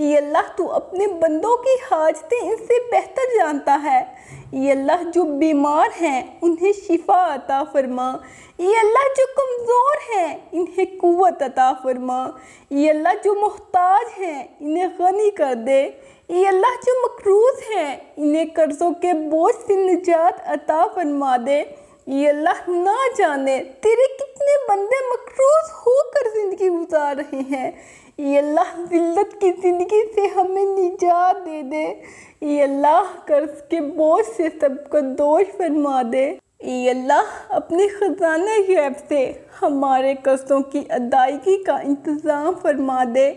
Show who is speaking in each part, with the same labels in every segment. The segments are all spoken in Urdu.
Speaker 1: اے اللہ تو اپنے بندوں کی حاجتیں ان سے بہتر جانتا ہے۔ اے اللہ جو بیمار ہیں انہیں شفا عطا فرما۔ اے اللہ جو کمزور ہیں انہیں قوت عطا فرما۔ اے اللہ جو محتاج ہیں انہیں غنی کر دے۔ اے اللہ جو مقروض ہیں انہیں قرضوں کے بوجھ سے نجات عطا فرما دے۔ اے اللہ نہ جانے تیرے کتنے بندے مقروض ہو کر زندگی گزار رہے ہیں۔ اے اللہ ذلت کی زندگی سے ہمیں نجات دے دے۔ اے اللہ قرض کے بوجھ سے سب کو دوش فرما دے۔ اے اللہ اپنے خزانہ غیب سے ہمارے قرضوں کی ادائیگی کا انتظام فرما دے۔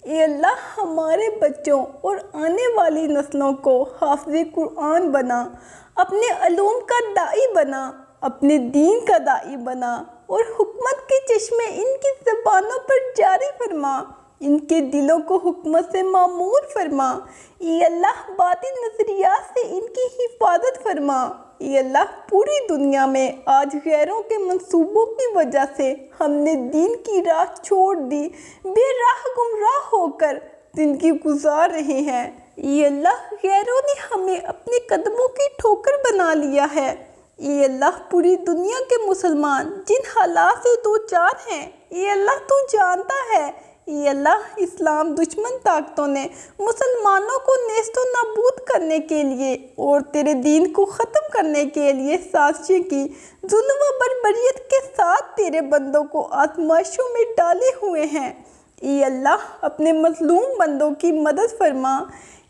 Speaker 1: اے اللہ ہمارے بچوں اور آنے والی نسلوں کو حافظ قرآن بنا، اپنے علوم کا داعی بنا، اپنے دین کا داعی بنا، اور حکمت کے چشمے ان کی زبانوں پر جاری فرما، ان کے دلوں کو حکمت سے معمور فرما۔ اے اللہ باطل نظریات سے ان کی حفاظت فرما۔ اے اللہ پوری دنیا میں آج غیروں کے منصوبوں کی وجہ سے ہم نے دین کی راہ چھوڑ دی، بے راہ گمراہ ہو کر زندگی گزار رہے ہیں۔ اے اللہ غیروں نے ہمیں اپنے قدموں کی ٹھوکر بنا لیا ہے۔ اے اللہ پوری دنیا کے مسلمان جن حالات سے دوچار ہیں اے اللہ تو جانتا ہے۔ اے اللہ اسلام دشمن طاقتوں نے مسلمانوں کو نیست و نابود کرنے کے لیے اور تیرے دین کو ختم کرنے کے لیے سازشیں کی، ظلم و بربریت کے ساتھ تیرے بندوں کو آزمائشوں میں ڈالے ہوئے ہیں۔ اے اللہ اپنے مظلوم بندوں کی مدد فرما۔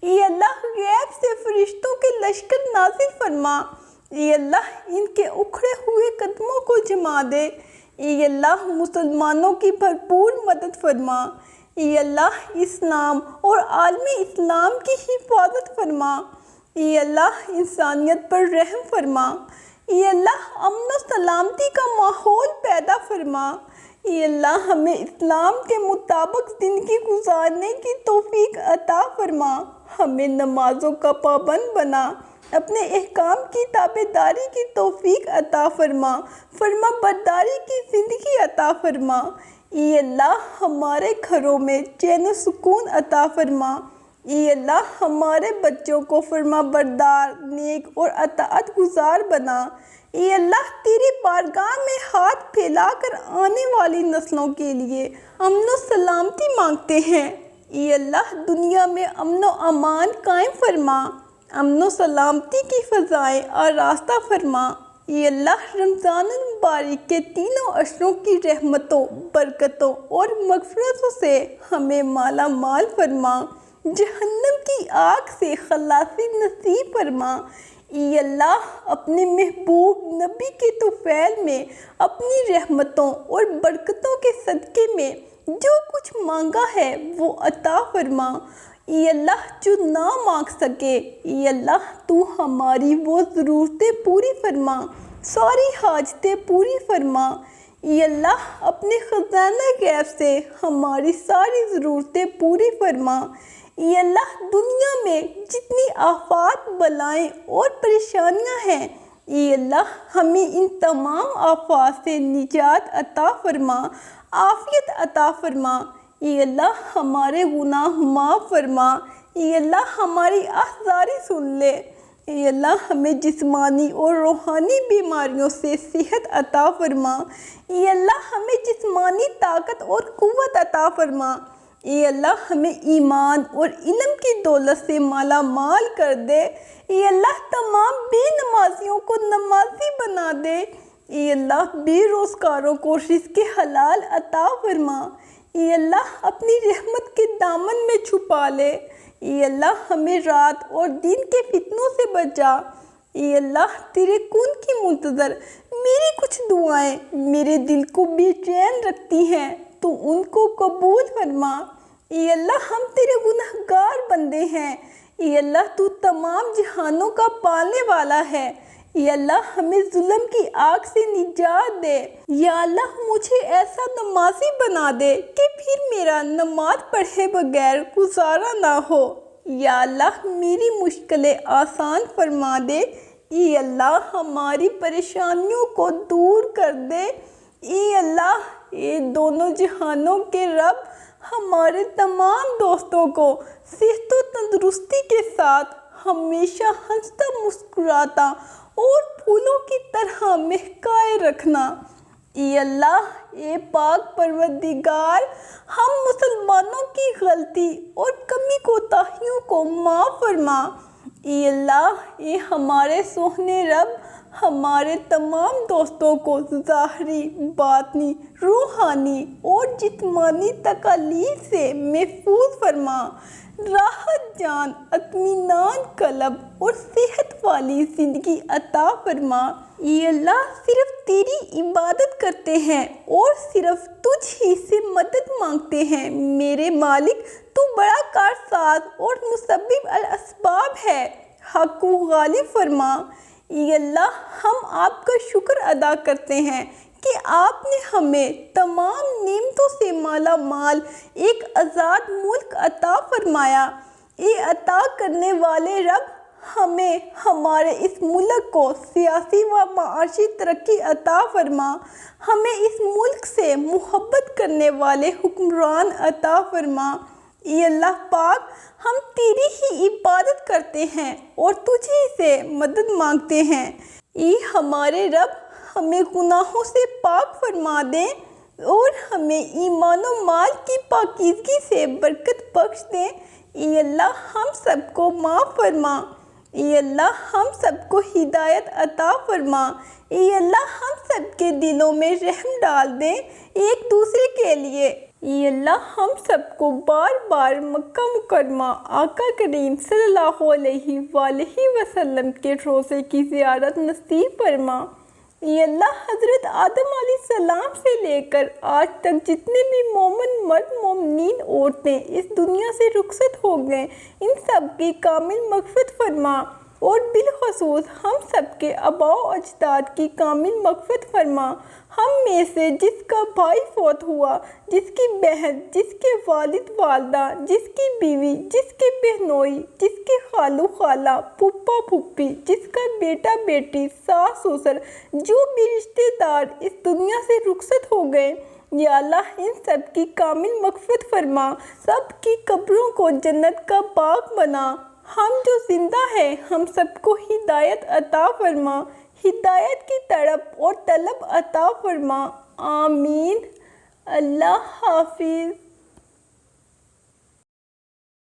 Speaker 1: اے اللہ غیب سے فرشتوں کے لشکر نازل فرما۔ اے اللہ ان کے اکھڑے ہوئے قدموں کو جما دے۔ اے اللہ مسلمانوں کی بھرپور مدد فرما۔ اے اللہ اسلام اور عالم اسلام کی حفاظت فرما۔ اے اللہ انسانیت پر رحم فرما۔ اے اللہ امن و سلامتی کا ماحول پیدا فرما۔ اے اللہ ہمیں اسلام کے مطابق زندگی گزارنے کی توفیق عطا فرما۔ ہمیں نمازوں کا پابند بنا، اپنے احکام کی تابعداری کی توفیق عطا فرما، فرما برداری کی زندگی عطا فرما۔ اے اللہ ہمارے گھروں میں چین و سکون عطا فرما۔ اے اللہ ہمارے بچوں کو فرما بردار، نیک اور اطاعت گزار بنا۔ اے اللہ تیری بارگاہ میں ہاتھ پھیلا کر آنے والی نسلوں کے لیے امن و سلامتی مانگتے ہیں۔ اے اللہ دنیا میں امن و امان قائم فرما، امن و سلامتی کی فضائیں آراستہ فرما۔ اے اللہ رمضان المبارک کے تینوں عشروں کی رحمتوں، برکتوں اور مغفرتوں سے ہمیں مالا مال فرما، جہنم کی آگ سے خلاصی نصیب فرما۔ اے اللہ اپنے محبوب نبی کے طفیل میں اپنی رحمتوں اور برکتوں کے صدقے میں جو کچھ مانگا ہے وہ عطا فرما۔ اے اللہ جو نہ مانگ سکے اے اللہ تو ہماری وہ ضرورتیں پوری فرما، ساری حاجتیں پوری فرما۔ اے اللہ اپنے خزانہ غیب سے ہماری ساری ضرورتیں پوری فرما۔ اے اللہ دنیا میں جتنی آفات، بلائیں اور پریشانیاں ہیں اے اللہ ہمیں ان تمام آفات سے نجات عطا فرما، عافیت عطا فرما۔ اے اللہ ہمارے گناہ معاف فرما۔ اے اللہ ہماری آہذاری سن لے۔ اے اللہ ہمیں جسمانی اور روحانی بیماریوں سے صحت عطا فرما۔ اے اللہ ہمیں جسمانی طاقت اور قوت عطا فرما۔ اے اللہ ہمیں ایمان اور علم کی دولت سے مالا مال کر دے۔ اے اللہ تمام بے نمازیوں کو نمازی بنا دے۔ اے اللہ بے روزگاروں کو رزق حلال عطا فرما۔ اے اللہ اپنی رحمت کے دامن میں چھپا لے۔ اے اللہ ہمیں رات اور دن کے فتنوں سے بچا۔ اے اللہ تیرے کون کی منتظر میری کچھ دعائیں میرے دل کو بے چین رکھتی ہیں، تو ان کو قبول فرما۔ اے اللہ ہم تیرے گنہگار بندے ہیں۔ اے اللہ تو تمام جہانوں کا پالنے والا ہے۔ یا اللہ ہمیں ظلم کی آگ سے نجات دے۔ یا اللہ مجھے ایسا نمازی بنا دے کہ پھر میرا نماز پڑھے بغیر گزارا نہ ہو۔ یا اللہ میری مشکلیں آسان فرما دے۔ اے اللہ ہماری پریشانیوں کو دور کر دے۔ اے اللہ اے دونوں جہانوں کے رب ہمارے تمام دوستوں کو صحت و تندرستی کے ساتھ ہمیشہ ہنستا مسکراتا اور پھولوں کی طرح مہکائے رکھنا۔ اے اللہ، اے پاک پروردگار، ہم مسلمانوں کی غلطی اور کمی کوتاہیوں کو معاف فرما۔ اے اللہ، اے ہمارے سوہنے رب، ہمارے تمام دوستوں کو ظاہری، باطنی، روحانی اور جسمانی تکالیف سے محفوظ فرما۔ راحت جان، اطمینان قلب اور صحت والی زندگی عطا فرما۔ اے اللہ، صرف تیری عبادت کرتے ہیں اور صرف تجھ ہی سے مدد مانگتے ہیں۔ میرے مالک، تو بڑا کارساز اور مسبب الاسباب ہے، حق کو غالب فرما۔ اے اللہ، ہم آپ کا شکر ادا کرتے ہیں کہ آپ نے ہمیں تمام نعمتوں سے مالا مال ایک آزاد ملک عطا فرمایا۔ اے عطا کرنے والے رب، ہمیں ہمارے اس ملک کو سیاسی و معاشی ترقی عطا فرما۔ ہمیں اس ملک سے محبت کرنے والے حکمران عطا فرما۔ اے اللہ پاک، ہم تیری ہی عبادت کرتے ہیں اور تجھی سے مدد مانگتے ہیں۔ اے ہمارے رب، ہمیں گناہوں سے پاک فرما دے اور ہمیں ایمان و مال کی پاکیزگی سے برکت بخش دے۔ اے اللہ، ہم سب کو معاف فرما۔ اے اللہ، ہم سب کو ہدایت عطا فرما۔ اے اللہ، ہم سب کے دلوں میں رحم ڈال دے ایک دوسرے کے لیے۔ اے اللہ، ہم سب کو بار بار مکہ مکرمہ آقا کریم صلی اللہ علیہ وآلہ وسلم کے روضے کی زیارت نصیب فرما۔ اے اللہ، حضرت آدم علیہ السلام سے لے کر آج تک جتنے بھی مومن مرد مومنین عورتیں اس دنیا سے رخصت ہو گئے، ان سب کی کامل مغفرت فرما اور بالخصوص ہم سب کے آباء و اجداد کی کامل مغفرت فرما۔ ہم میں سے جس کا بھائی فوت ہوا، جس کی بہن، جس کے والد والدہ، جس کی بیوی، جس کے بہنوئی، جس کے خالو خالہ، پھپھا پھوپھی، جس کا بیٹا بیٹی، ساس سسر، جو بھی رشتہ دار اس دنیا سے رخصت ہو گئے، یا اللہ ان سب کی کامل مغفرت فرما، سب کی قبروں کو جنت کا باغ بنا۔ ہم جو زندہ ہیں، ہم سب کو ہدایت عطا فرما، ہدایت کی تڑپ اور طلب عطا فرما۔ آمین۔ اللہ حافظ۔